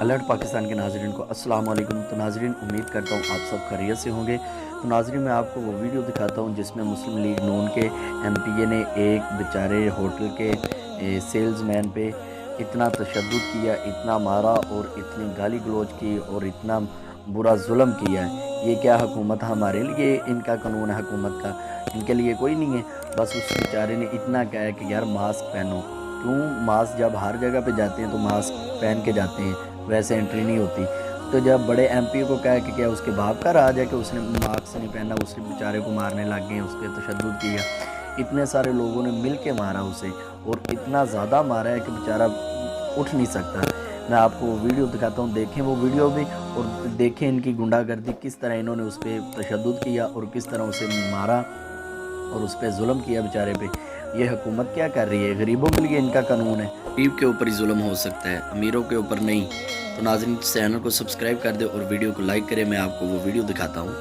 Alert Pakistan کے ناظرین کو السلام علیکم۔ تو ناظرین امید کرتا ہوں آپ سب خیریت سے ہوں گے۔ تو ناظرین میں آپ کو وہ ویڈیو دکھاتا ہوں جس میں مسلم لیگ نون کے ایم پی اے نے ایک بیچارے ہوٹل کے سیلز مین پہ اتنا تشدد کیا، اتنا مارا اور اتنی گالی گلوچ کی اور اتنا برا ظلم کیا ہے۔ یہ کیا حکومت ہمارے لیے ان کا قانون ہے حکومت کا؟ ان کے لیے کوئی نہیں ہے۔ بس اس بیچارے نے اتنا کہا ہے کہ یار ماسک پہنو۔ کیوں ماسک جب ہر جگہ پہ جاتے ہیں تو ماسک پہن کے جاتے ہیں، ویسے انٹری نہیں ہوتی۔ تو جب بڑے ایم پی کو کہا کہ کیا اس کے باپ کا راج ہے کہ اس نے ماسک نہیں پہنا، اس نے بیچارے کو مارنے لگ گئے، اس پہ تشدد کیا۔ اتنے سارے لوگوں نے مل کے مارا اسے، اور اتنا زیادہ مارا ہے کہ بیچارہ اٹھ نہیں سکتا۔ میں آپ کو وہ ویڈیو دکھاتا ہوں، دیکھیں وہ ویڈیو بھی، اور دیکھیں ان کی گنڈا گردی کس طرح انہوں نے اس پہ تشدد کیا اور کس طرح اسے مارا اور اس پہ ظلم کیا بیچارے پہ۔ یہ حکومت کیا کر رہی ہے؟ غریبوں کے لیے ان کا قانون ہے، غریب کے اوپر ہی ظلم ہو سکتا ہے، امیروں کے اوپر نہیں۔ تو ناظرین چینل کو سبسکرائب کر دیں اور ویڈیو کو لائک کریں۔ میں آپ کو وہ ویڈیو دکھاتا ہوں۔